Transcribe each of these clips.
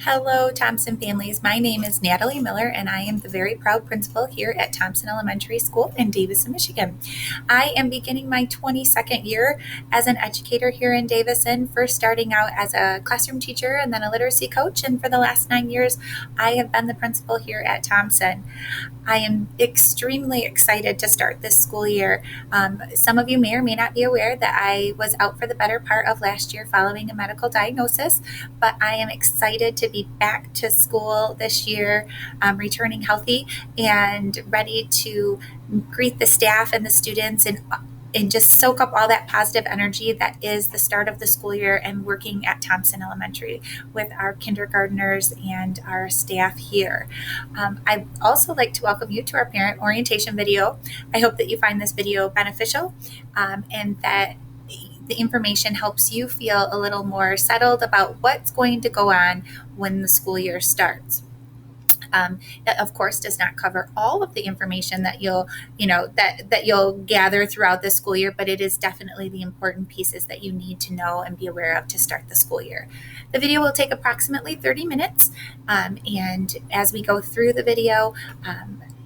Hello, Thomson families. My name is Natalie Miller, and I am the very proud principal here at Thomson Elementary School in Davison, Michigan. I am beginning my 22nd year as an educator here in Davison, first starting out as a classroom teacher and then a literacy coach. And for the last 9 years, I have been the principal here at Thomson. I am extremely excited to start this school year. Some of you may or may not be aware that I was out for the better part of last year following a medical diagnosis, but I am excited to be back to school this year, returning healthy and ready to greet the staff and the students and just soak up all that positive energy that is the start of the school year and working at Thomson Elementary with our kindergartners and our staff here. I'd also like to welcome you to our parent orientation video. I hope that you find this video beneficial and that the information helps you feel a little more settled about what's going to go on when the school year starts. It of course does not cover all of the information that you'll gather throughout the school year, but it is definitely the important pieces that you need to know and be aware of to start the school year. The video will take approximately 30 minutes, and as we go through the video,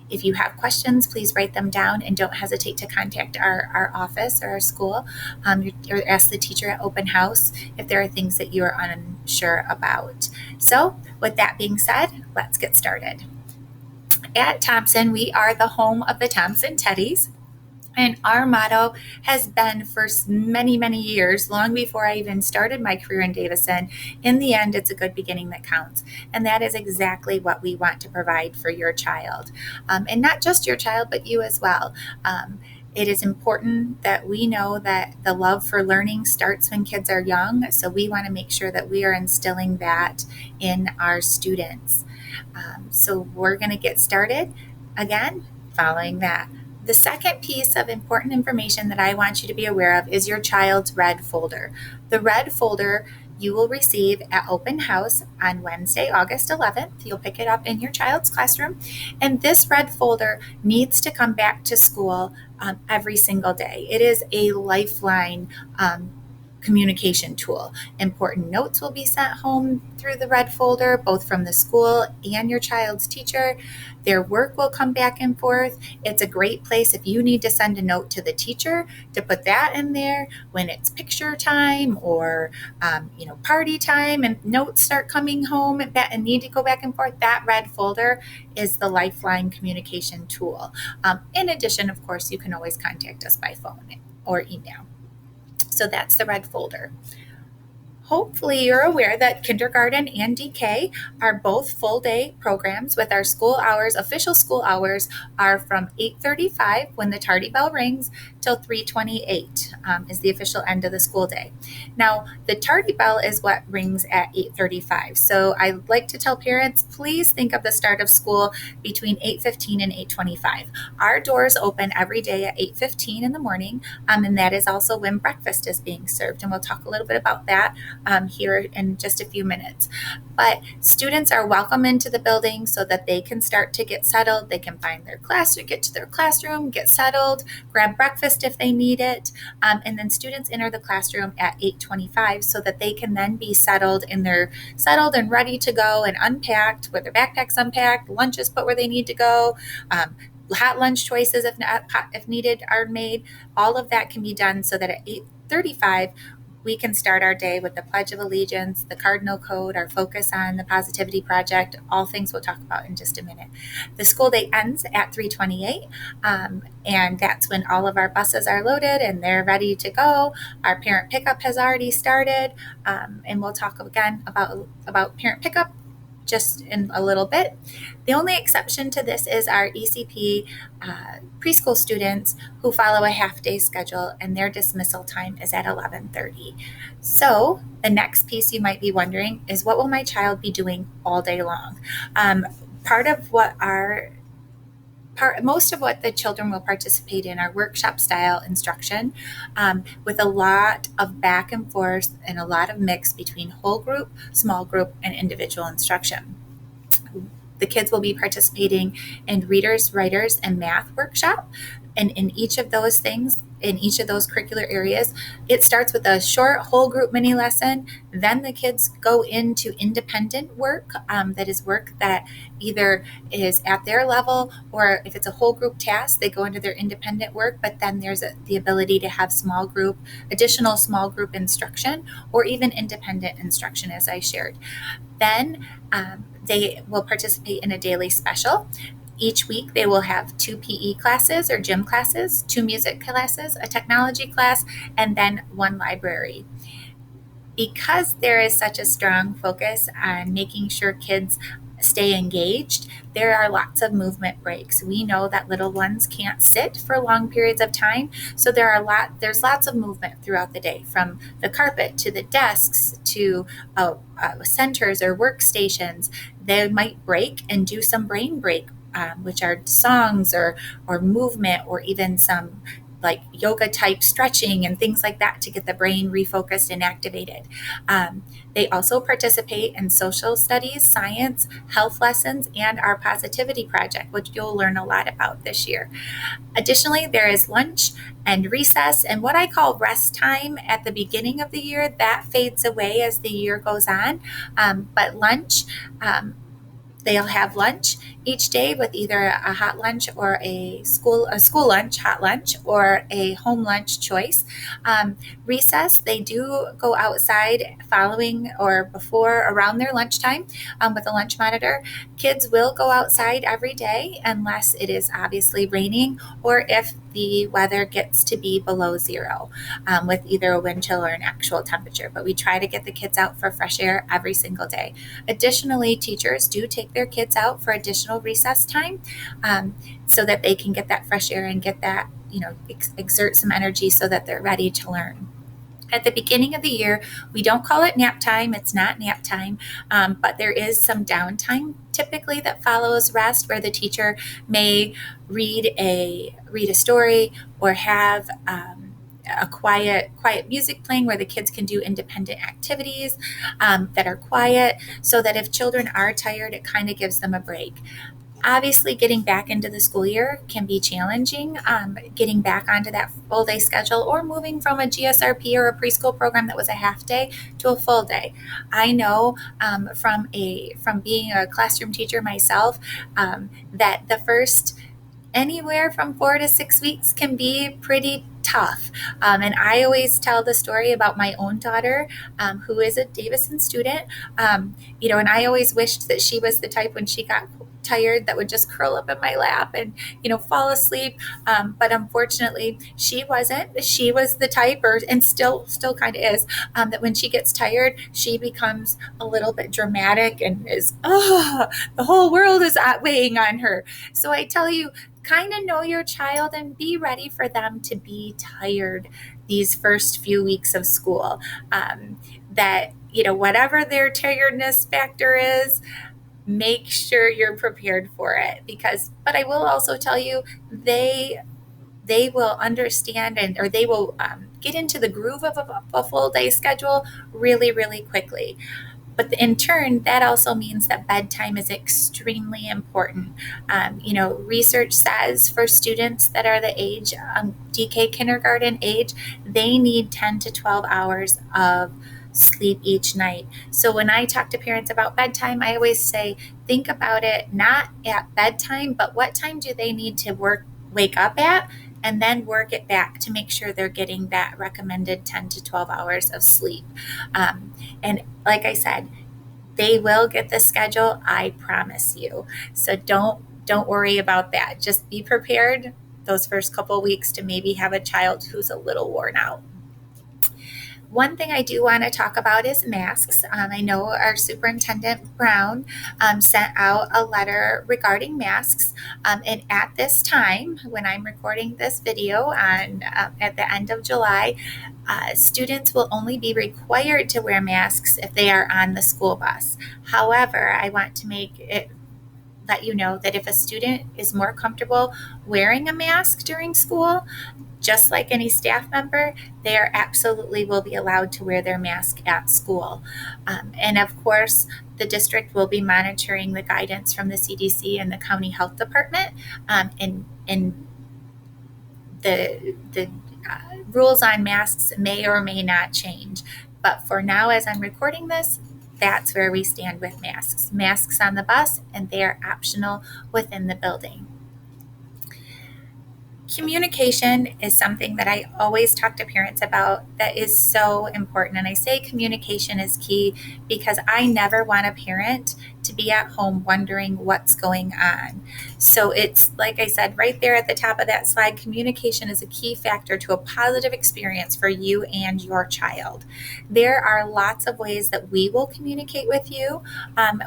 if you have questions, please write them down and don't hesitate to contact our office or our school or ask the teacher at open house if there are things that you are unsure about. So with that being said, let's get started. At Thomson, we are the home of the Thomson Teddies. And our motto has been for many, many years, long before I even started my career in Davison, in the end, it's a good beginning that counts. And that is exactly what we want to provide for your child. And not just your child, but you as well. It is important that we know that the love for learning starts when kids are young. So we want to make sure that we are instilling that in our students. So we're going to get started again following that. The second piece of important information that I want you to be aware of is your child's red folder. The red folder you will receive at open house on Wednesday, August 11th. You'll pick it up in your child's classroom. And this red folder needs to come back to school every single day. It is a lifeline communication tool. Important notes will be sent home through the red folder, both from the school and your child's teacher. Their work will come back and forth. It's a great place if you need to send a note to the teacher to put that in there when it's picture time or party time and notes start coming home and need to go back and forth. That red folder is the lifeline communication tool. In addition, of course, you can always contact us by phone or email. So that's the red folder. Hopefully you're aware that kindergarten and DK are both full-day programs with our school hours. Official school hours are from 8:35 when the tardy bell rings till 3:28 is the official end of the school day. Now, the tardy bell is what rings at 8:35. So I like to tell parents, please think of the start of school between 8:15 and 8:25. Our doors open every day at 8:15 in the morning, and that is also when breakfast is being served. And we'll talk a little bit about that here in just a few minutes. But students are welcome into the building so that they can start to get settled. They can find their class or get to their classroom, get settled, grab breakfast if they need it. And then students enter the classroom at 8:25 so that they can then be settled and ready to go and unpacked with their backpacks unpacked, lunches put where they need to go. Hot lunch choices if needed are made. All of that can be done so that at 8:35 we can start our day with the Pledge of Allegiance, the Cardinal Code, our focus on the Positivity Project, all things we'll talk about in just a minute. The school day ends at 3:28, and that's when all of our buses are loaded and they're ready to go. Our parent pickup has already started, and we'll talk again about parent pickup just in a little bit. The only exception to this is our ECP preschool students who follow a half-day schedule, and their dismissal time is at 11:30. So the next piece you might be wondering is, what will my child be doing all day long? Most of what the children will participate in are workshop style instruction with a lot of back and forth and a lot of mix between whole group, small group, and individual instruction. The kids will be participating in readers, writers, and math workshop. And in each of those things, in each of those curricular areas. It starts with a short whole group mini lesson. Then the kids go into independent work, that is work that either is at their level, or if it's a whole group task, they go into their independent work. But then there's the ability to have additional small group instruction, or even independent instruction, as I shared. Then they will participate in a daily special. Each week, they will have 2 PE classes or gym classes, 2 music classes, a technology class, and then 1 library. Because there is such a strong focus on making sure kids stay engaged, there are lots of movement breaks. We know that little ones can't sit for long periods of time, so there's lots of movement throughout the day, from the carpet to the desks to centers or workstations. They might break and do some brain break, which are songs or movement, or even some like yoga type stretching and things like that to get the brain refocused and activated. They also participate in social studies, science, health lessons, and our positivity project, which you'll learn a lot about this year. Additionally, there is lunch and recess, and what I call rest time at the beginning of the year. That fades away as the year goes on. But lunch, they'll have lunch each day with either a hot lunch or a school lunch, hot lunch, or a home lunch choice. Recess, they do go outside following or before around their lunchtime with a lunch monitor. Kids will go outside every day unless it is obviously raining, or if the weather gets to be below zero, with either a wind chill or an actual temperature. But we try to get the kids out for fresh air every single day. Additionally, teachers do take their kids out for additional recess time, so that they can get that fresh air and get that, exert some energy so that they're ready to learn. At the beginning of the year, we don't call it nap time. It's not nap time, but there is some downtime typically that follows rest, where the teacher may read a story, or have a quiet music playing where the kids can do independent activities that are quiet, so that if children are tired, it kind of gives them a break. Obviously, getting back into the school year can be challenging, getting back onto that full day schedule, or moving from a GSRP or a preschool program that was a half day to a full day. I know from being a classroom teacher myself, that the first anywhere from 4 to 6 weeks can be pretty tough. And I always tell the story about my own daughter, who is a Davison student, and I always wished that she was the type, when she got tired, that would just curl up in my lap and fall asleep, but unfortunately she wasn't. She was the type, and still kind of is, that when she gets tired, she becomes a little bit dramatic and is the whole world is weighing on her. So I tell you, kind of know your child and be ready for them to be tired these first few weeks of school. That whatever their tiredness factor is, make sure you're prepared for it, but I will also tell you, they will understand, or they will get into the groove of a full day schedule really, really quickly. But in turn, that also means that bedtime is extremely important. Research says for students that are the age, DK kindergarten age, they need 10 to 12 hours of sleep each night. So when I talk to parents about bedtime, I always say, think about it not at bedtime, but what time do they need to wake up at, and then work it back to make sure they're getting that recommended 10 to 12 hours of sleep. And like I said, they will get the schedule, I promise you. So don't worry about that. Just be prepared those first couple weeks to maybe have a child who's a little worn out. One thing I do want to talk about is masks. I know our Superintendent Brown sent out a letter regarding masks. And at this time, when I'm recording this video at the end of July, students will only be required to wear masks if they are on the school bus. However, I want to let you know that if a student is more comfortable wearing a mask during school, just like any staff member, they absolutely will be allowed to wear their mask at school. And of course, the district will be monitoring the guidance from the CDC and the county health department, and the rules on masks may or may not change. But for now, as I'm recording this, that's where we stand with masks. Masks on the bus, and they are optional within the building. Communication is something that I always talk to parents about that is so important. And I say communication is key because I never want a parent to be at home wondering what's going on. So it's like I said right there at the top of that slide, communication is a key factor to a positive experience for you and your child. There are lots of ways that we will communicate with you.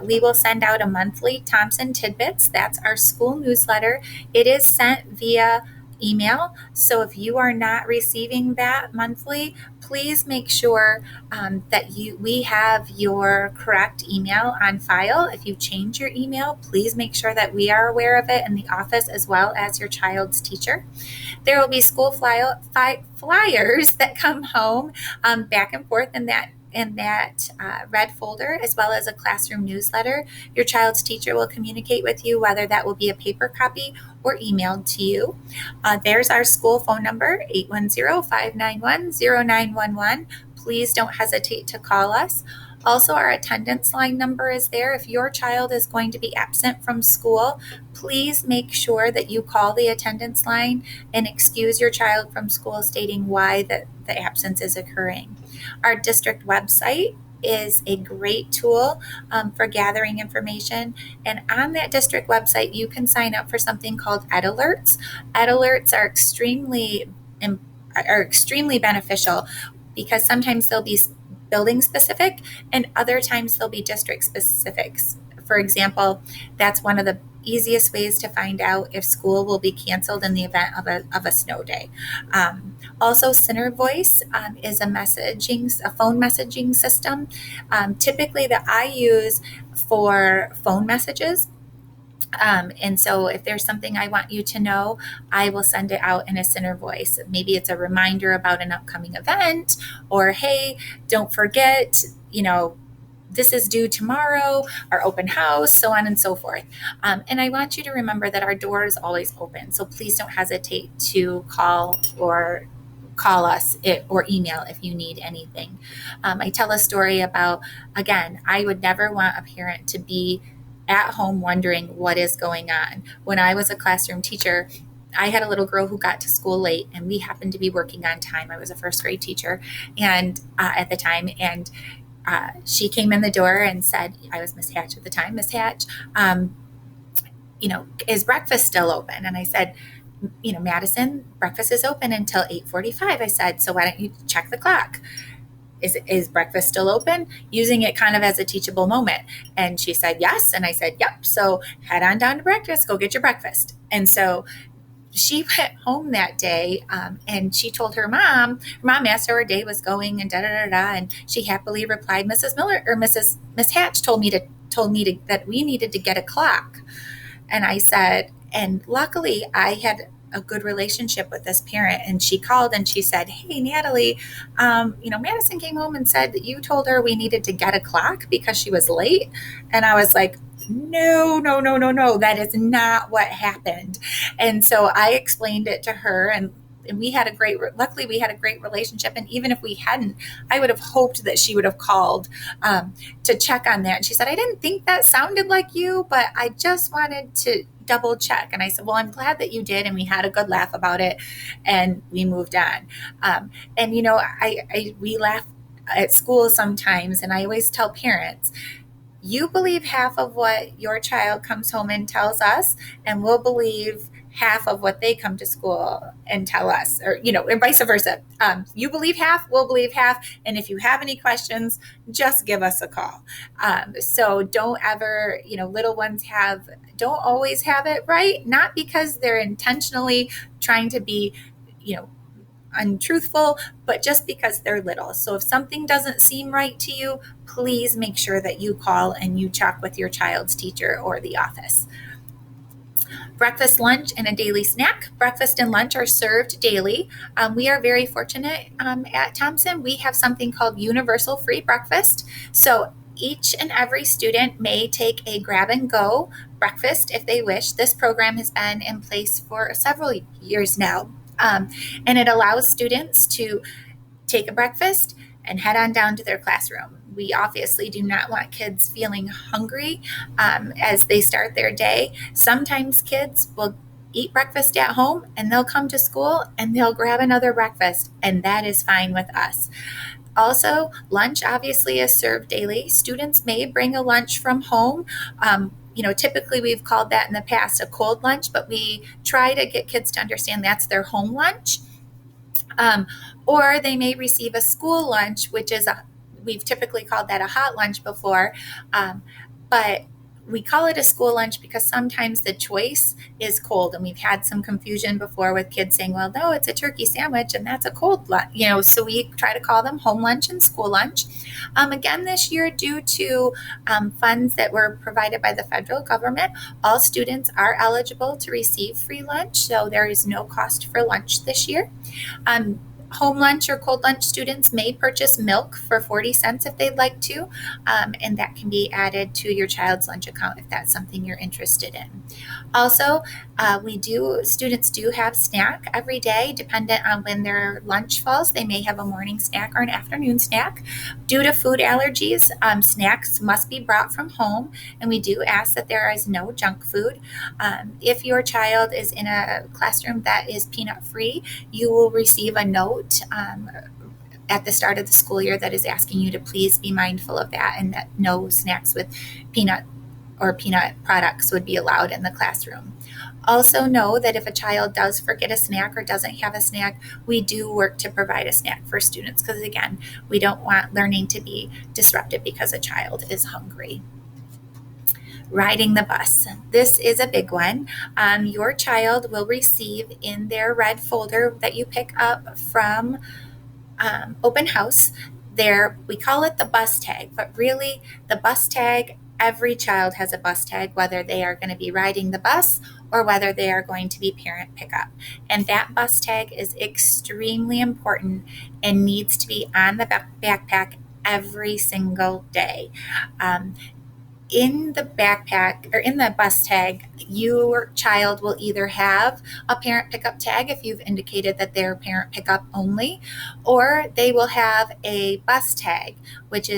We will send out a monthly Thomson Tidbits. That's our school newsletter. It is sent via email. So if you are not receiving that monthly, please make sure that we have your correct email on file. If you change your email, please make sure that we are aware of it in the office as well as your child's teacher. There will be school flyers that come home back and forth in that red folder, as well as a classroom newsletter. Your child's teacher will communicate with you, whether that will be a paper copy or emailed to you. There's our school phone number, 810-591-0911. Please don't hesitate to call us. Also, our attendance line number is there. If your child is going to be absent from school, please make sure that you call the attendance line and excuse your child from school, stating why the absence is occurring. Our district website is a great tool for gathering information. And on that district website, you can sign up for something called Ed Alerts. Ed Alerts are extremely beneficial because sometimes they'll be building specific and other times they'll be district specifics. For example, that's one of the easiest ways to find out if school will be canceled in the event of a snow day. Also, Center Voice is a phone messaging system, typically that I use for phone messages. And so if there's something I want you to know, I will send it out in a Center Voice. Maybe it's a reminder about an upcoming event, or hey, don't forget, this is due tomorrow, our open house, so on and so forth. And I want you to remember that our door is always open. So please don't hesitate to call us or email if you need anything. I tell a story about, again, I would never want a parent to be at home wondering what is going on. When I was a classroom teacher, I had a little girl who got to school late, and we happened to be working on time. I was a first grade teacher and at the time, and she came in the door and said, I was Miss Hatch at the time, Miss Hatch, is breakfast still open? And I said, Madison, breakfast is open until 8:45. I said, so why don't you check the clock? Is breakfast still open? Using it kind of as a teachable moment. And she said, yes. And I said, yep. So head on down to breakfast, go get your breakfast. And so she went home that day and she told her mom asked how her day was going and and she happily replied, Mrs. Miller or Miss Hatch told me that we needed to get a clock. And I said, and luckily I had a good relationship with this parent, and she called and she said, hey, Natalie, Madison came home and said that you told her we needed to get a clock because she was late. And I was like, no, that is not what happened. And so I explained it to her, and luckily we had a great relationship. And even if we hadn't, I would have hoped that she would have called to check on that. And she said, I didn't think that sounded like you, but I just wanted to double check. And I said, well, I'm glad that you did. And we had a good laugh about it and we moved on. We laugh at school sometimes. And I always tell parents, you believe half of what your child comes home and tells us, and we'll believe half of what they come to school and tell us, or vice versa. You believe half, we'll believe half. And if you have any questions, just give us a call. So don't ever, little ones don't always have it right, not because they're intentionally trying to be, untruthful, but just because they're little. So if something doesn't seem right to you, please make sure that you call and you check with your child's teacher or the office. Breakfast, lunch, and a daily snack. Breakfast and lunch are served daily. We are very fortunate at Thomson. We have something called universal free breakfast. So each and every student may take a grab and go breakfast if they wish. This program has been in place for several years now. Um, and it allows students to take a breakfast and head on down to their classroom. We obviously do not want kids feeling hungry as they start their day. Sometimes kids will eat breakfast at home and they'll come to school and they'll grab another breakfast, and that is fine with us. Also, lunch obviously is served daily. Students may bring a lunch from home. Typically we've called that in the past a cold lunch, but we try to get kids to understand that's their home lunch. Um, or they may receive a school lunch, which is we've typically called that a hot lunch before. But we call it a school lunch because sometimes the choice is cold, and we've had some confusion before with kids saying, well, no, it's a turkey sandwich and that's a cold lunch, so we try to call them home lunch and school lunch. Again, this year, due to funds that were provided by the federal government, all students are eligible to receive free lunch, so there is no cost for lunch this year. Home lunch or cold lunch students may purchase milk for 40 cents if they'd like to, and that can be added to your child's lunch account if that's something you're interested in. Also, students do have snack every day, dependent on when their lunch falls. They may have a morning snack or an afternoon snack. Due to food allergies, snacks must be brought from home, and we do ask that there is no junk food. If your child is in a classroom that is peanut free, you will receive a note at the start of the school year that is asking you to please be mindful of that, and that no snacks with peanut or peanut products would be allowed in the classroom. Also know that if a child does forget a snack or doesn't have a snack, we do work to provide a snack for students, because again, we don't want learning to be disrupted because a child is hungry. Riding the bus. This is a big one. Your child will receive in their red folder that you pick up from open house. We call it the bus tag, but really the bus tag, every child has a bus tag, whether they are going to be riding the bus or whether they are going to be parent pickup. And that bus tag is extremely important and needs to be on the backpack every single day. In the backpack or in the bus tag, your child will either have a parent pickup tag if you've indicated that they're parent pickup only, or they will have a bus tag, which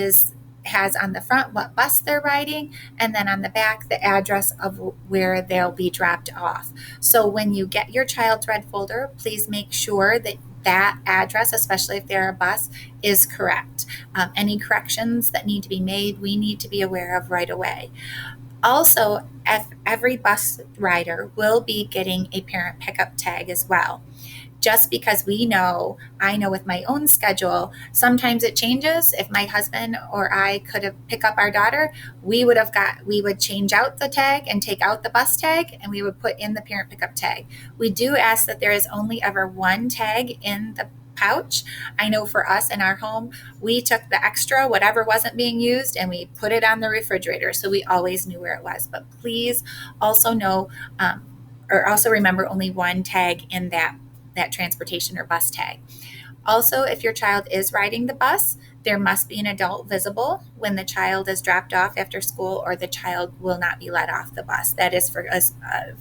has on the front what bus they're riding, and then on the back the address of where they'll be dropped off. So when you get your child's red folder, please make sure that address, especially if they're a bus, is correct. Any corrections that need to be made, we need to be aware of right away. Also, every bus rider will be getting a parent pickup tag as well. Just because I know with my own schedule, sometimes it changes. If my husband or I could have pick up our daughter, we would change out the tag and take out the bus tag, and we would put in the parent pickup tag. We do ask that there is only ever one tag in the pouch. I know for us in our home, we took the extra, whatever wasn't being used, and we put it on the refrigerator, so we always knew where it was. But please also also remember only one tag in that transportation or bus tag. Also, if your child is riding the bus, there must be an adult visible when the child is dropped off after school, or the child will not be let off the bus. That is for us,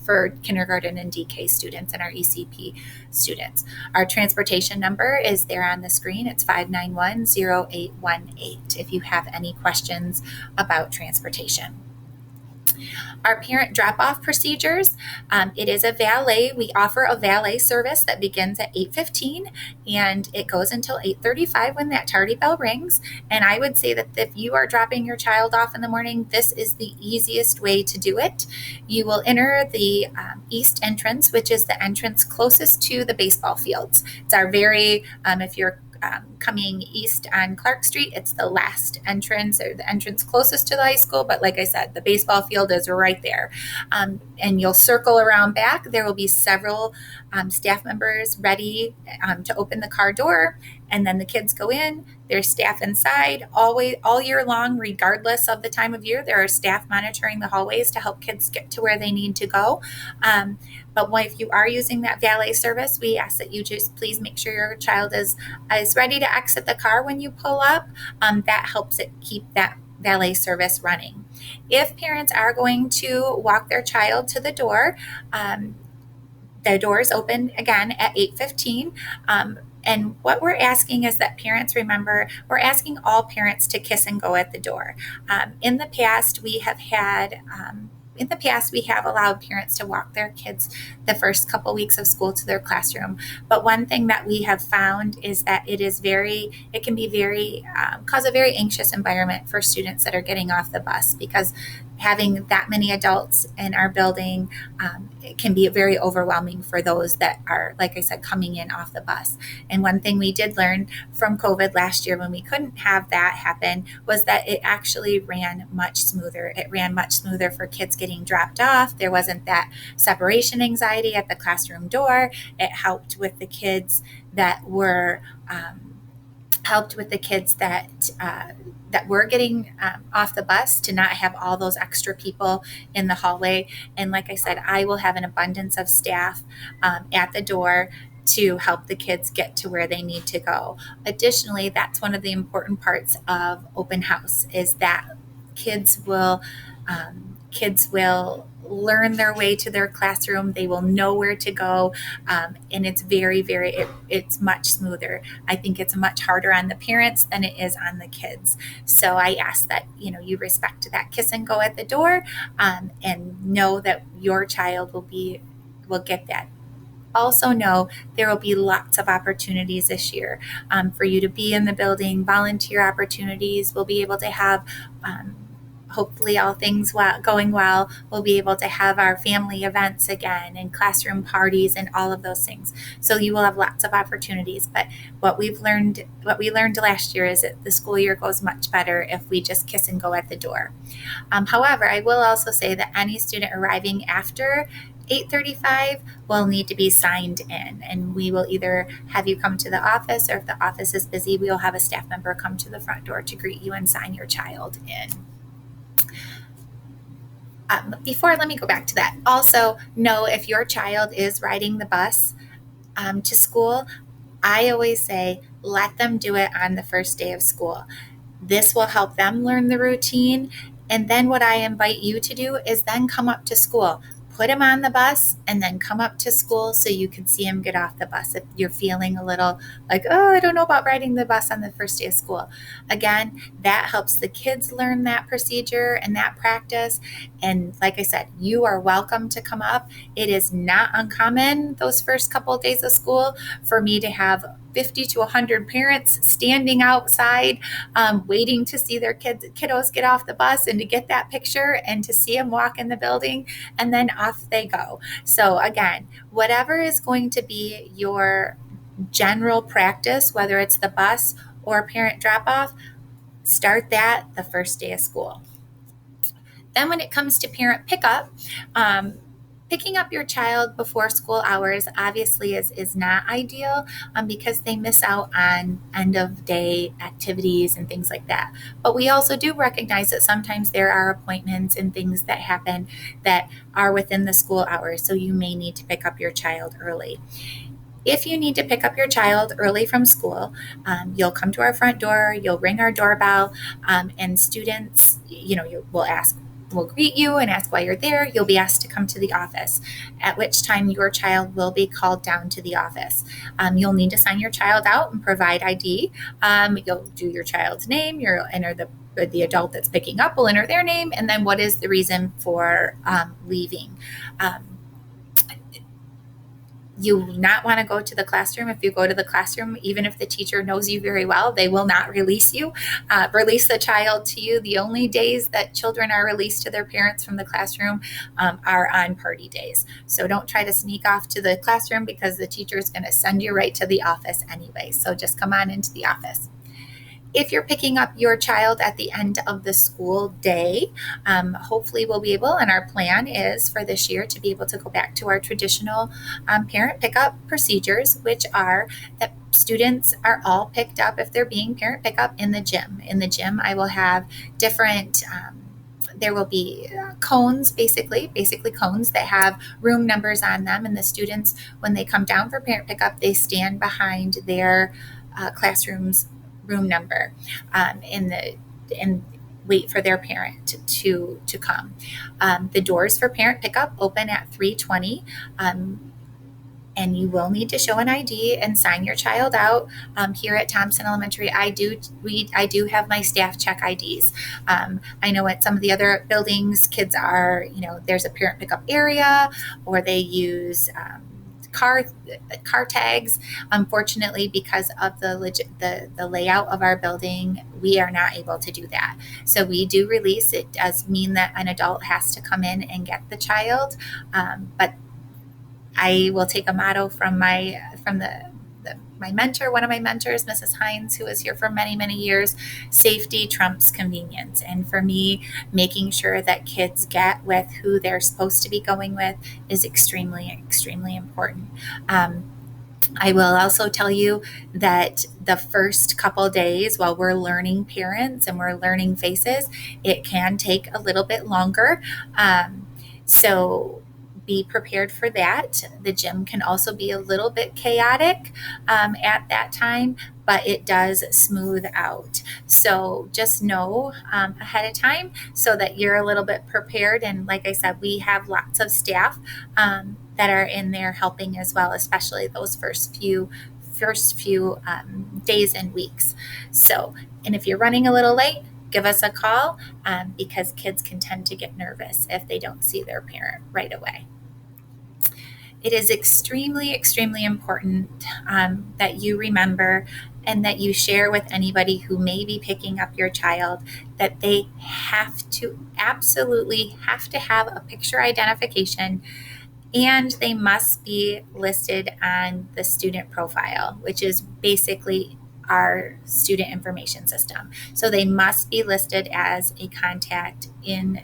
for kindergarten and DK students and our ECP students. Our transportation number is there on the screen. It's 591-0818 if you have any questions about transportation. Our parent drop-off procedures, it is a valet. We offer a valet service that begins at 8:15 and it goes until 8:35 when that tardy bell rings. And I would say that if you are dropping your child off in the morning, this is the easiest way to do it. You will enter the east entrance, which is the entrance closest to the baseball fields. It's our if you're coming east on Clark Street, it's the last entrance, or the entrance closest to the high school. But like I said, the baseball field is right there. And you'll circle around back. There will be several staff members ready to open the car door. And then the kids go in, there's staff inside all year long, regardless of the time of year. There are staff monitoring the hallways to help kids get to where they need to go. But if you are using that valet service, we ask that you just please make sure your child is ready to exit the car when you pull up. That helps it keep that valet service running. If parents are going to walk their child to the door, The doors open again at 8:15. And what we're asking is that parents remember, we're asking all parents to kiss and go at the door. In the past, we have allowed parents to walk their kids the first couple weeks of school to their classroom. But one thing that we have found is that it can be cause a very anxious environment for students that are getting off the bus, because having that many adults in our building, it can be very overwhelming for those that are, like I said, coming in off the bus. And one thing we did learn from COVID last year, when we couldn't have that happen, was that it actually ran much smoother. It ran much smoother for kids getting dropped off. There wasn't that separation anxiety at the classroom door. It helped with the kids that were getting off the bus, to not have all those extra people in the hallway. And like I said, I will have an abundance of staff at the door to help the kids get to where they need to go. Additionally, that's one of the important parts of open house, is that kids will learn their way to their classroom. They will know where to go, and it's it's much smoother. I think it's much harder on the parents than it is on the kids. So I ask that you respect that kiss and go at the door, and know that your child will get that. Also know there will be lots of opportunities this year for you to be in the building. Volunteer opportunities. We'll be able to have, hopefully all things going well, we'll be able to have our family events again, and classroom parties, and all of those things. So you will have lots of opportunities. But what we learned last year is that the school year goes much better if we just kiss and go at the door. However, I will also say that any student arriving after 8:35 will need to be signed in, and we will either have you come to the office, or if the office is busy, we will have a staff member come to the front door to greet you and sign your child in. Let me go back to that. Also, know if your child is riding the bus to school, I always say, let them do it on the first day of school. This will help them learn the routine. And then what I invite you to do is then come up to school. Put him on the bus and then come up to school so you can see him get off the bus. If you're feeling a little like, oh, I don't know about riding the bus on the first day of school. Again, that helps the kids learn that procedure and that practice. And like I said, you are welcome to come up. It is not uncommon those first couple of days of school for me to have 50 to 100 parents standing outside, waiting to see their kiddos get off the bus, and to get that picture, and to see them walk in the building, and then off they go. So again, whatever is going to be your general practice, whether it's the bus or parent drop off, start that the first day of school. Then when it comes to parent pickup, picking up your child before school hours obviously is not ideal, because they miss out on end of day activities and things like that. But we also do recognize that sometimes there are appointments and things that happen that are within the school hours, so you may need to pick up your child early. If you need to pick up your child early from school, you'll come to our front door, you'll ring our doorbell, and students, will greet you and ask why you're there. You'll be asked to come to the office, at which time your child will be called down to the office. You'll need to sign your child out and provide ID. You'll do your child's name. You'll enter the adult that's picking up will enter their name, and then what is the reason for leaving. You will not want to go to the classroom. If you go to the classroom, even if the teacher knows you very well, they will not release the child to you. The only days that children are released to their parents from the classroom are on party days. So don't try to sneak off to the classroom, because the teacher is going to send you right to the office anyway. So just come on into the office. If you're picking up your child at the end of the school day, hopefully we'll be able, and our plan is for this year to be able to go back to our traditional parent pickup procedures, which are that students are all picked up, if they're being parent pickup, in the gym. In the gym, I will have different there will be cones, basically cones that have room numbers on them, and the students, when they come down for parent pickup, they stand behind their classroom's room number, and wait for their parent to come. The doors for parent pickup open at 3:20. and you will need to show an ID and sign your child out. Here at Thomson Elementary, I do have my staff check IDs. I know at some of the other buildings, kids are, there's a parent pickup area, or they use car tags. Unfortunately, because of the layout of our building, we are not able to do that. So we do release. It does mean that an adult has to come in and get the child, but I will take a motto from my mentor, one of my mentors, Mrs. Hines, who was here for many, many years: safety trumps convenience. And for me, making sure that kids get with who they're supposed to be going with is extremely, extremely important. I will also tell you that the first couple days, while we're learning parents and we're learning faces, it can take a little bit longer. So be prepared for that. The gym can also be a little bit chaotic at that time, but it does smooth out. So just know ahead of time so that you're a little bit prepared. And like I said, we have lots of staff that are in there helping as well, especially those first few days and weeks. So, and if you're running a little late, give us a call because kids can tend to get nervous if they don't see their parent right away. It is extremely, extremely important that you remember and that you share with anybody who may be picking up your child that they absolutely have to have a picture identification, and they must be listed on the student profile, which is basically our student information system. So they must be listed as a contact in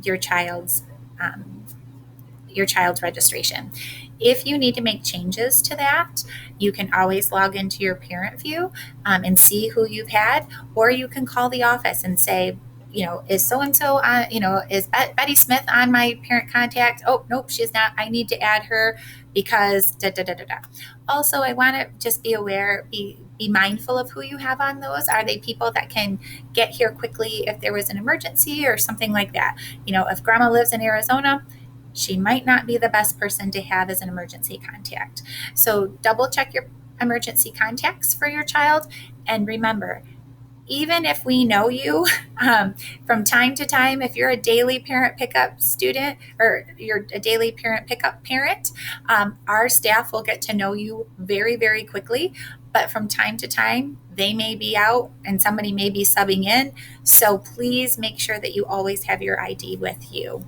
your child's registration. If you need to make changes to that, you can always log into your parent view and see who you've had, or you can call the office and say, is so-and-so is Betty Smith on my parent contact? Oh, nope, she's not. I need to add her because da, da, da, da, da. Also, I want to just be aware, be mindful of who you have on those. Are they people that can get here quickly if there was an emergency or something like that? If grandma lives in Arizona, she might not be the best person to have as an emergency contact. So double check your emergency contacts for your child. And remember, even if we know you from time to time, if you're a daily parent pickup student or you're a daily parent pickup parent, our staff will get to know you very, very quickly. But from time to time, they may be out and somebody may be subbing in. So please make sure that you always have your ID with you.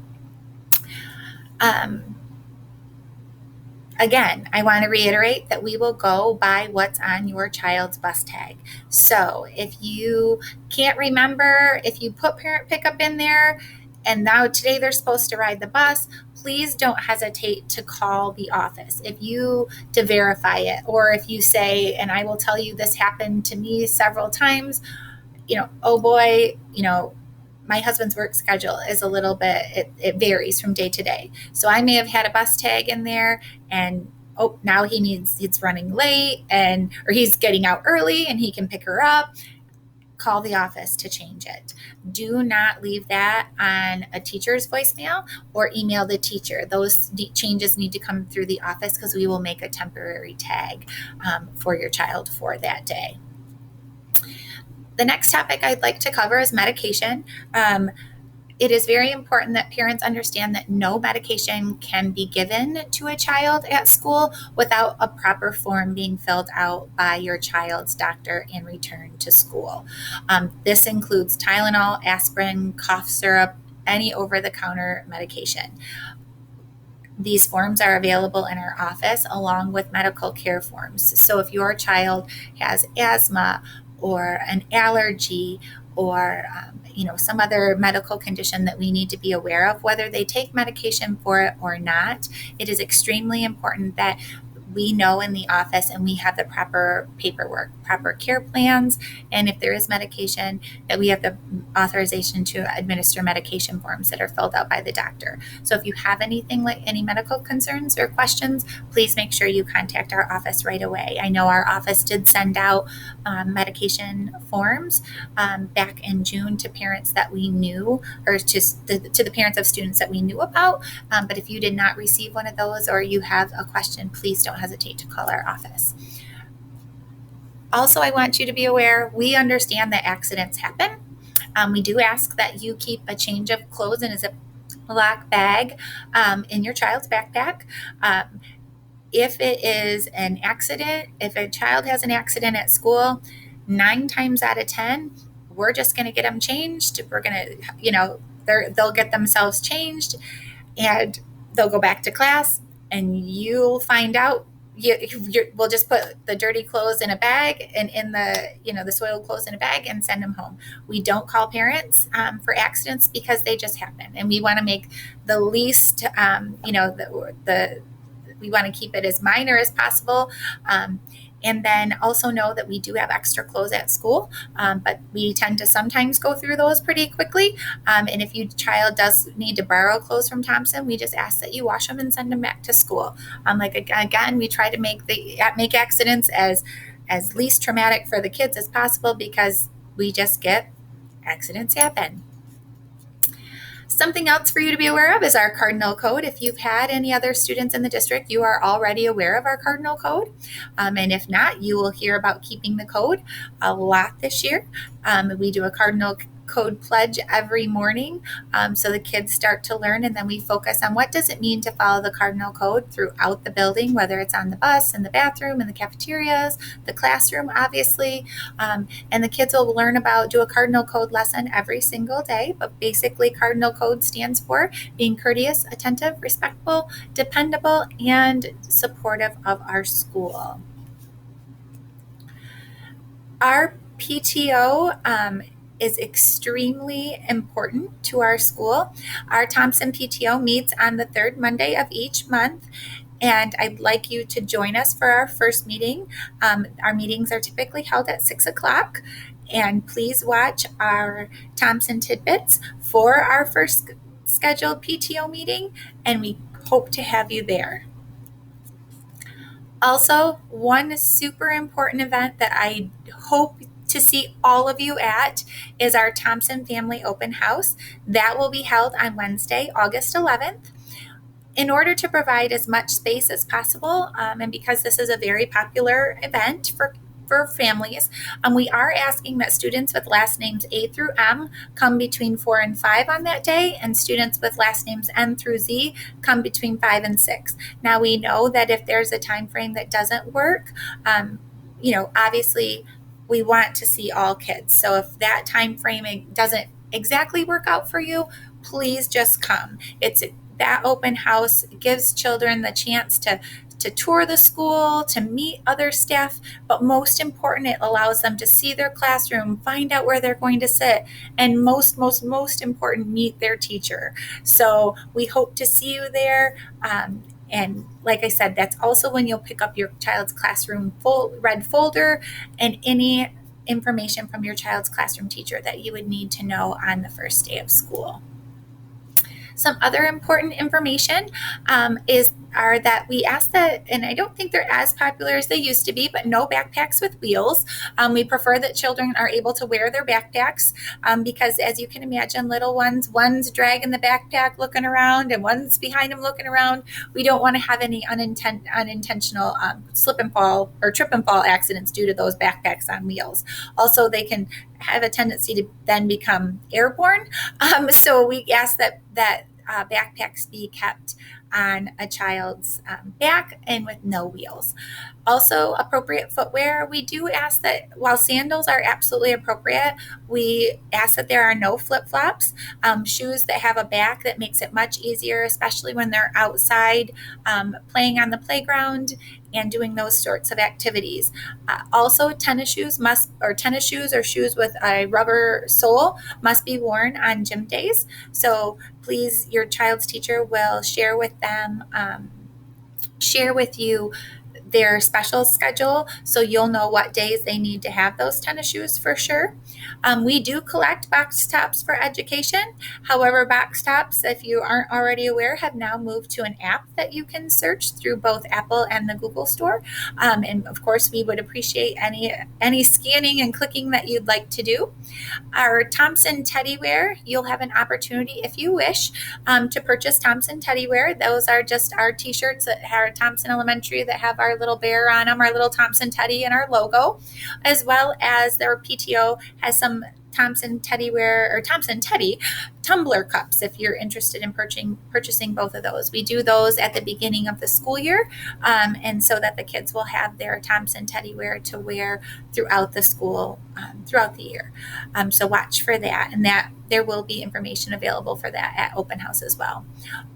Again, I want to reiterate that we will go by what's on your child's bus tag. So if you can't remember, if you put parent pickup in there and now today they're supposed to ride the bus, please don't hesitate to call the office to verify it. Or if you say, and I will tell you this happened to me several times, oh boy, my husband's work schedule is a little bit, it varies from day to day. So I may have had a bus tag in there and now he's running late or he's getting out early and he can pick her up. Call the office to change it. Do not leave that on a teacher's voicemail or email the teacher. Those changes need to come through the office because we will make a temporary tag for your child for that day. The next topic I'd like to cover is medication. It is very important that parents understand that no medication can be given to a child at school without a proper form being filled out by your child's doctor and returned to school. This includes Tylenol, aspirin, cough syrup, any over-the-counter medication. These forms are available in our office along with medical care forms. So if your child has asthma or an allergy or some other medical condition that we need to be aware of, whether they take medication for it or not, it is extremely important that we know in the office and we have the proper paperwork, proper care plans, and if there is medication, that we have the authorization to administer medication forms that are filled out by the doctor. So if you have anything like any medical concerns or questions, please make sure you contact our office right away. I know our office did send out medication forms back in June to parents that we knew, or to the parents of students that we knew about. But if you did not receive one of those or you have a question, please don't hesitate to call our office. Also, I want you to be aware, we understand that accidents happen. We do ask that you keep a change of clothes in a Ziploc bag in your child's backpack. If it is an accident, if a child has an accident at school, 9 times out of 10, we're just going to get them changed. We're going to, they'll get themselves changed and they'll go back to class, and you'll find out. We'll just put the dirty clothes in a bag and in the soiled clothes in a bag and send them home. We don't call parents for accidents because they just happen, and we want to make the least, we want to keep it as minor as possible. And then also know that we do have extra clothes at school, but we tend to sometimes go through those pretty quickly. And if your child does need to borrow clothes from Thomson, we just ask that you wash them and send them back to school. Again, we try to make accidents as least traumatic for the kids as possible, because we just get accidents happen. Something else for you to be aware of is our cardinal code. If you've had any other students in the district, you are already aware of our cardinal code. And if not, you will hear about keeping the code a lot this year. We do a cardinal code pledge every morning, so the kids start to learn, and then we focus on what does it mean to follow the cardinal code throughout the building, whether it's on the bus, in the bathroom, in the cafeterias, the classroom, obviously. And the kids will learn do a cardinal code lesson every single day. But basically, cardinal code stands for being courteous, attentive, respectful, dependable, and supportive of our school. Our PTO is extremely important to our school. Our Thomson PTO meets on the third Monday of each month, and I'd like you to join us for our first meeting. Our meetings are typically held at 6 o'clock, and please watch our Thomson Tidbits for our first scheduled PTO meeting, and we hope to have you there. Also, one super important event that I hope to see all of you at is our Thomson Family Open House. That will be held on Wednesday, August 11th. In order to provide as much space as possible, and because this is a very popular event for families, we are asking that students with last names A through M come between 4 and 5 on that day, and students with last names N through Z come between 5 and 6. Now, we know that if there's a time frame that doesn't work, obviously we want to see all kids. So if that time frame doesn't exactly work out for you, please just come. That open house gives children the chance to tour the school, to meet other staff, but most important, it allows them to see their classroom, find out where they're going to sit, and most important, meet their teacher. So we hope to see you there. And like I said, that's also when you'll pick up your child's classroom red folder and any information from your child's classroom teacher that you would need to know on the first day of school. Some other important information are that we ask that, and I don't think they're as popular as they used to be, but no backpacks with wheels. We prefer that children are able to wear their backpacks because, as you can imagine, little one's dragging the backpack looking around and one's behind them looking around. We don't want to have any unintentional slip and fall or trip and fall accidents due to those backpacks on wheels. Also, they can have a tendency to then become airborne. So we ask that backpacks be kept on a child's back and with no wheels. Also, appropriate footwear. We do ask that while sandals are absolutely appropriate, we ask that there are no flip-flops, shoes that have a back that makes it much easier, especially when they're outside playing on the playground and doing those sorts of activities. Also, tennis shoes or shoes with a rubber sole must be worn on gym days. So please, your child's teacher will share with you their special schedule, so you'll know what days they need to have those tennis shoes for sure. We do collect box tops for education. However, box tops, if you aren't already aware, have now moved to an app that you can search through both Apple and the Google Store. And of course, we would appreciate any scanning and clicking that you'd like to do. Our Thomson Teddyware, you'll have an opportunity, if you wish, to purchase Thomson Teddyware. Those are just our t-shirts that are Thomson Elementary that have our little bear on them, our little Thomson Teddy, and our logo, as well as their PTO has some Thomson Teddyware or Thomson Teddy tumbler cups if you're interested in purchasing both of those. We do those at the beginning of the school year, and so that the kids will have their Thomson Teddyware to wear throughout the school, throughout the year. So watch for that, and that there will be information available for that at open house as well.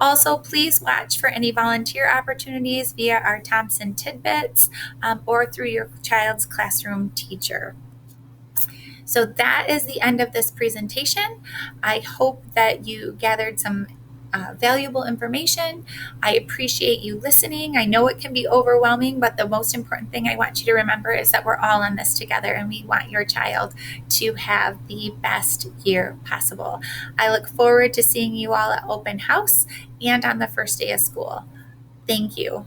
Also, please watch for any volunteer opportunities via our Thomson Tidbits, or through your child's classroom teacher. So that is the end of this presentation. I hope that you gathered some valuable information. I appreciate you listening. I know it can be overwhelming, but the most important thing I want you to remember is that we're all in this together, and we want your child to have the best year possible. I look forward to seeing you all at open house and on the first day of school. Thank you.